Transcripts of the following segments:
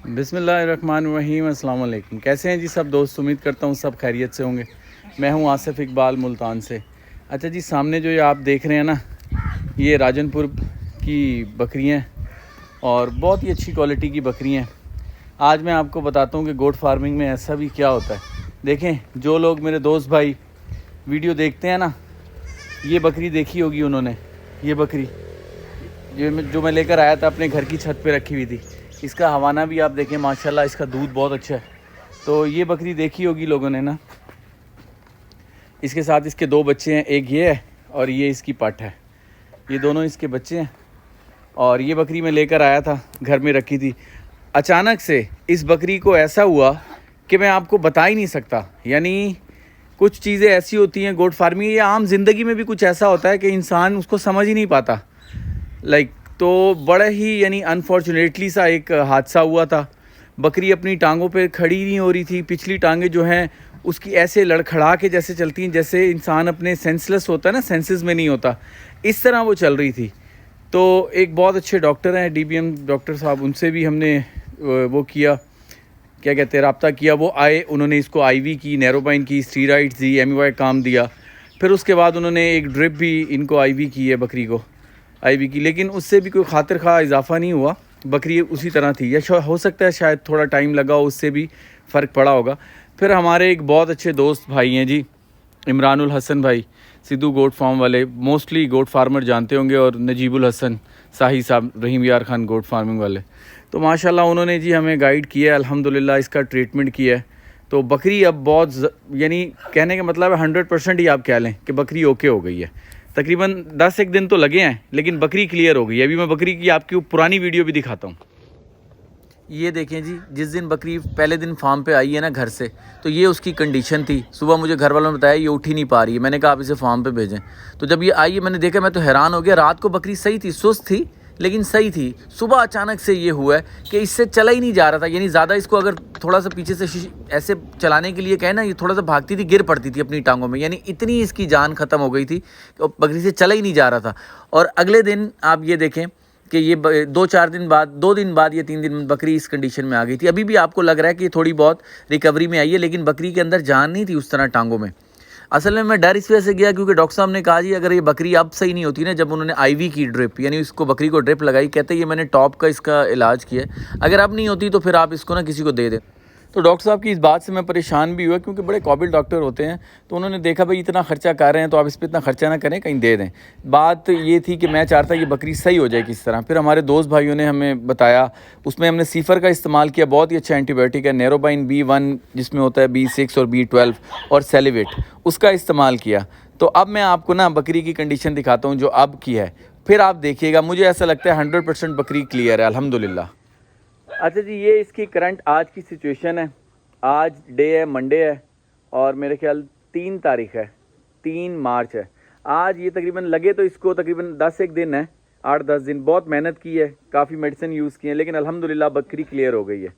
بسم اللہ الرحمن الرحیم۔ السلام علیکم۔ کیسے ہیں جی سب دوست؟ امید کرتا ہوں سب خیریت سے ہوں گے۔ میں ہوں آصف اقبال ملتان سے۔ اچھا جی، سامنے جو یہ آپ دیکھ رہے ہیں نا، یہ راجن پور کی بکریاں اور بہت ہی اچھی کوالٹی کی بکریاں ہیں۔ آج میں آپ کو بتاتا ہوں کہ گوٹ فارمنگ میں ایسا بھی کیا ہوتا ہے۔ دیکھیں، جو لوگ میرے دوست بھائی ویڈیو دیکھتے ہیں نا، یہ بکری دیکھی ہوگی انہوں نے۔ یہ بکری جو میں لے کر آیا تھا اپنے گھر کی چھت پہ رکھی ہوئی تھی، اس کا حوانہ بھی آپ دیکھیں، ماشاءاللہ اس کا دودھ بہت اچھا ہے۔ تو یہ بکری دیکھی ہوگی لوگوں نے نا۔ اس کے ساتھ اس کے دو بچے ہیں، ایک یہ ہے اور یہ اس کی پٹ ہے۔ یہ دونوں اس کے بچے ہیں اور یہ بکری میں لے کر آیا تھا، گھر میں رکھی تھی۔ اچانک سے اس بکری کو ایسا ہوا کہ میں آپ کو بتا ہی نہیں سکتا۔ یعنی کچھ چیزیں ایسی ہوتی ہیں گوٹ فارمنگ یا عام زندگی میں بھی کچھ ایسا ہوتا ہے کہ انسان اس کو سمجھ ہی نہیں پاتا۔ تو بڑا ہی انفارچونیٹلی سا ایک حادثہ ہوا تھا۔ بکری اپنی ٹانگوں پہ کھڑی نہیں ہو رہی تھی، پچھلی ٹانگیں جو ہیں اس کی ایسے لڑکھڑا کے جیسے چلتی ہیں جیسے انسان اپنے سینسلیس ہوتا ہے نا، سینسز میں نہیں ہوتا، اس طرح وہ چل رہی تھی۔ تو ایک بہت اچھے ڈاکٹر ہیں، ڈی بی ایم ڈاکٹر صاحب، ان سے بھی ہم نے وہ کیا، کیا کہتے ہیں، رابطہ کیا۔ وہ آئے، انہوں نے اس کو آئی وی کی، نیروبائن کی، اسٹیرائڈز دی، ایم وائی کام دیا۔ پھر اس کے بعد انہوں نے ایک ڈرپ بھی ان کو آئی وی کی ہے، بکری کو آئی وی کی، لیکن اس سے بھی کوئی خاطر خواہ اضافہ نہیں ہوا، بکری اسی طرح تھی۔ یا ہو سکتا ہے شاید تھوڑا ٹائم لگا ہو، اس سے بھی فرق پڑا ہوگا۔ پھر ہمارے ایک بہت اچھے دوست بھائی ہیں جی، عمران الحسن بھائی، سدھو گوٹ فارم والے، موسٹلی گوٹ فارمر جانتے ہوں گے، اور نجیب الحسن صاحی صاحب، رحیم یار خان گوٹ فارمنگ والے۔ تو ماشاءاللہ انہوں نے جی ہمیں گائیڈ کیا ہے، الحمدللہ اس کا ٹریٹمنٹ کیا ہے۔ تو بکری اب بہت یعنی کہنے کا مطلب ہے 100% ہی آپ کہہ لیں کہ بکری اوکے ہو گئی ہے۔ تقریباً 10 ایک دن تو لگے ہیں لیکن بکری کلیئر ہو گئی ہے۔ ابھی میں بکری کی آپ کی پرانی ویڈیو بھی دکھاتا ہوں۔ یہ دیکھیں جی، جس دن بکری پہلے دن فارم پہ آئی ہے نا گھر سے، تو یہ اس کی کنڈیشن تھی۔ صبح مجھے گھر والوں نے بتایا یہ اٹھ ہی نہیں پا رہی ہے، میں نے کہا آپ اسے فارم پہ بھیجیں۔ تو جب یہ آئی ہے، میں نے دیکھا، میں تو حیران ہو گیا۔ رات کو بکری صحیح تھی، سست تھی لیکن صحیح تھی۔ صبح اچانک سے یہ ہوا ہے کہ اس سے چلا ہی نہیں جا رہا تھا۔ یعنی زیادہ اس کو اگر تھوڑا سا پیچھے سے ایسے چلانے کے لیے کہیں نا، یہ تھوڑا سا بھاگتی تھی، گر پڑتی تھی اپنی ٹانگوں میں۔ یعنی اتنی اس کی جان ختم ہو گئی تھی کہ بکری سے چلا ہی نہیں جا رہا تھا۔ اور اگلے دن آپ یہ دیکھیں کہ یہ 2 دن بعد یا 3 دن میں بکری اس کنڈیشن میں آ گئی تھی۔ ابھی بھی آپ کو لگ رہا ہے کہ یہ تھوڑی بہت ریکوری میں آئی ہے، لیکن بکری کے اندر جان نہیں تھی اس طرح ٹانگوں میں۔ اصل میں ڈر اس وجہ سے گیا کیونکہ ڈاکٹر صاحب نے کہا جی اگر یہ بکری اب صحیح نہیں ہوتی نا، جب انہوں نے آئی وی کی ڈرپ، یعنی اس کو بکری کو ڈرپ لگائی، کہتے یہ میں نے ٹاپ کا اس کا علاج کیا ہے، اگر اب نہیں ہوتی تو پھر آپ اس کو نا کسی کو دے دیں۔ تو ڈاکٹر صاحب کی اس بات سے میں پریشان بھی ہوا کیونکہ بڑے قابل ڈاکٹر ہوتے ہیں۔ تو انہوں نے دیکھا بھائی اتنا خرچہ کر رہے ہیں تو آپ اس پہ اتنا خرچہ نہ کریں، کہیں دے دیں۔ بات یہ تھی کہ میں چاہتا یہ بکری صحیح ہو جائے کس طرح۔ پھر ہمارے دوست بھائیوں نے ہمیں بتایا، اس میں ہم نے سیفر کا استعمال کیا، بہت ہی اچھا اینٹی بائیوٹک ہے، نیروبائن B1 جس میں ہوتا ہے B6 اور B12 اور سیلیویٹ، اس کا استعمال کیا۔ تو اب میں آپ کو نا بکری کی کنڈیشن دکھاتا ہوں جو اب کی ہے، پھر آپ دیکھیے گا۔ مجھے ایسا لگتا ہے 100% بکری کلیئر ہے الحمدللہ۔ اچھا جی، یہ اس کی کرنٹ آج کی سچویشن ہے۔ آج ڈے ہے، منڈے ہے، اور میرے خیال 3 تاریخ ہے، 3 مارچ ہے۔ آج یہ تقریباً لگے تو اس کو تقریباً 10 ایک دن ہے، 8-10 دن۔ بہت محنت کی ہے، کافی میڈیسن یوز کی ہے، لیکن الحمدللہ بکری کلیئر ہو گئی ہے۔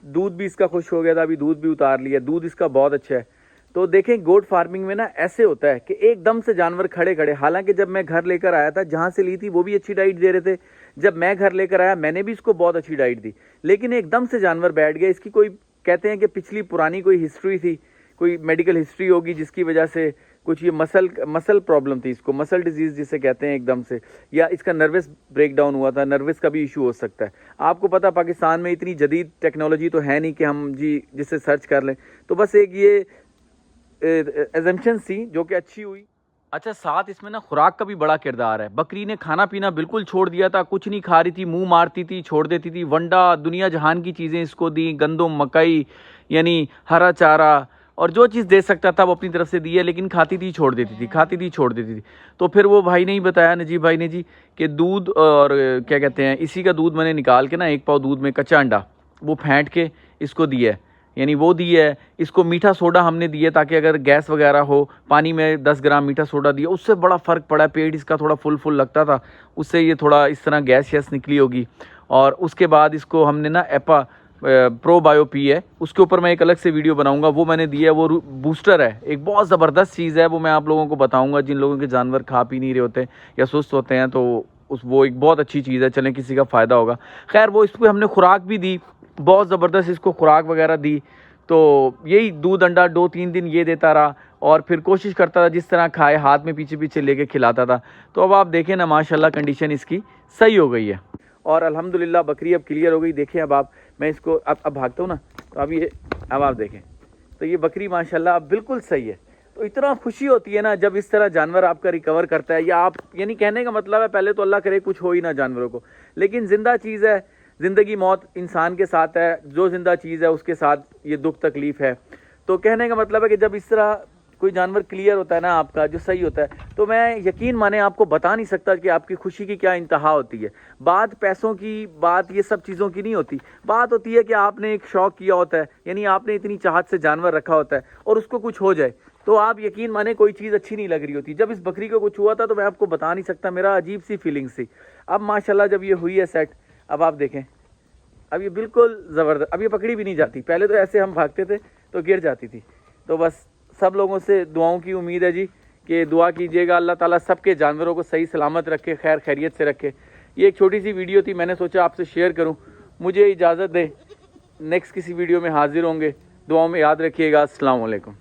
دودھ بھی اس کا خوش ہو گیا تھا، ابھی دودھ بھی اتار لیا، دودھ اس کا بہت اچھا ہے۔ تو دیکھیں گوٹ فارمنگ میں نا ایسے ہوتا ہے کہ ایک دم سے جانور کھڑے کھڑے، حالانکہ جب میں گھر لے کر آیا تھا جہاں سے لی تھی وہ بھی اچھی ڈائٹ دے رہے تھے، جب میں گھر لے کر آیا میں نے بھی اس کو بہت اچھی ڈائٹ دی، لیکن ایک دم سے جانور بیٹھ گیا۔ اس کی کوئی کہتے ہیں کہ پچھلی پرانی کوئی ہسٹری تھی، کوئی میڈیکل ہسٹری ہوگی جس کی وجہ سے کچھ یہ مسل پرابلم تھی، اس کو مسل ڈیزیز جسے کہتے ہیں ایک دم سے، یا اس کا نروس بریک ڈاؤن ہوا تھا، نروس کا بھی ایشو ہو سکتا ہے۔ آپ کو پتہ پاکستان میں اتنی جدید ٹیکنالوجی تو ہے نہیں کہ ہم جی جسے سرچ کر لیں، تو بس ایک یہ ایزمپشن تھی جو کہ اچھی ہوئی۔ اچھا، ساتھ اس میں نا خوراک کا بھی بڑا کردار ہے۔ بکری نے کھانا پینا بالکل چھوڑ دیا تھا، کچھ نہیں کھا رہی تھی، منہ مارتی تھی، چھوڑ دیتی تھی۔ ونڈا، دنیا جہان کی چیزیں اس کو دی، گندم، مکئی، یعنی ہرا چارہ، اور جو چیز دے سکتا تھا وہ اپنی طرف سے دی ہے، لیکن کھاتی تھی چھوڑ دیتی تھی، کھاتی تھی چھوڑ دیتی تھی۔ تو پھر وہ بھائی نے ہی بتایا، نجیب بھائی نے جی، کہ دودھ اور کیا کہتے ہیں، اسی کا دودھ میں نے نکال کے نا 1 پاؤ دودھ میں کچا انڈا وہ پھینٹ کے اس کو دیا ہے، یعنی وہ دی ہے۔ اس کو میٹھا سوڈا ہم نے دیا تاکہ اگر گیس وغیرہ ہو، پانی میں 10 گرام میٹھا سوڈا دیا، اس سے بڑا فرق پڑا ہے۔ پیٹ اس کا تھوڑا فل لگتا تھا، اس سے یہ تھوڑا اس طرح گیس نکلی ہوگی۔ اور اس کے بعد اس کو ہم نے نا ایپا پرو بایو پی ہے، اس کے اوپر میں ایک الگ سے ویڈیو بناؤں گا، وہ میں نے دیا ہے، وہ بوسٹر ہے، ایک بہت زبردست چیز ہے، وہ میں آپ لوگوں کو بتاؤں گا جن لوگوں کے جانور کھا پی نہیں رہے ہوتے یا سست ہوتے ہیں، تو وہ ایک بہت اچھی چیز ہے، چلیں کسی کا فائدہ ہوگا۔ خیر وہ اس کو ہم نے خوراک بھی دی، بہت زبردست اس کو خوراک وغیرہ دی، تو یہی دودھ انڈا 2-3 دن یہ دیتا رہا، اور پھر کوشش کرتا تھا جس طرح کھائے ہاتھ میں پیچھے پیچھے لے کے کھلاتا تھا۔ تو اب آپ دیکھیں نا ماشاءاللہ کنڈیشن اس کی صحیح ہو گئی ہے، اور الحمدللہ بکری اب کلیئر ہو گئی۔ دیکھیں اب آپ، میں اس کو اب بھاگتا ہوں نا، تو اب آپ دیکھیں تو یہ بکری ماشاءاللہ اب بالکل صحیح ہے۔ تو اتنا خوشی ہوتی ہے نا جب اس طرح جانور آپ کا ریکور کرتا ہے، یا آپ یعنی کہنے کا مطلب ہے پہلے تو اللہ کرے کچھ ہو ہی نہ جانوروں کو، لیکن زندہ چیز ہے، زندگی موت انسان کے ساتھ ہے، جو زندہ چیز ہے اس کے ساتھ یہ دکھ تکلیف ہے۔ تو کہنے کا مطلب ہے کہ جب اس طرح کوئی جانور کلیئر ہوتا ہے نا آپ کا، جو صحیح ہوتا ہے، تو میں یقین مانے آپ کو بتا نہیں سکتا کہ آپ کی خوشی کی کیا انتہا ہوتی ہے۔ بات پیسوں کی، بات یہ سب چیزوں کی نہیں ہوتی، بات ہوتی ہے کہ آپ نے ایک شوق کیا ہوتا ہے، یعنی آپ نے اتنی چاہت سے جانور رکھا ہوتا ہے اور اس کو کچھ ہو جائے تو آپ یقین مانے کوئی چیز اچھی نہیں لگ رہی ہوتی۔ جب اس بکری کو کچھ ہوا تھا تو میں آپ کو بتا نہیں سکتا، میرا عجیب سی فیلنگ سی۔ اب ماشاءاللہ جب یہ ہوئی ہے سیٹ، اب آپ دیکھیں اب یہ بالکل زبردست، اب یہ پکڑی بھی نہیں جاتی، پہلے تو ایسے ہم بھاگتے تھے تو گر جاتی تھی۔ تو بس سب لوگوں سے دعاؤں کی امید ہے جی، کہ دعا کیجیے گا اللہ تعالیٰ سب کے جانوروں کو صحیح سلامت رکھے، خیر خیریت سے رکھے۔ یہ ایک چھوٹی سی ویڈیو تھی، میں نے سوچا آپ سے شیئر کروں۔ مجھے اجازت دے، نیکسٹ کسی ویڈیو میں حاضر ہوں گے، دعاؤں میں یاد رکھیے گا۔ السلام علیکم۔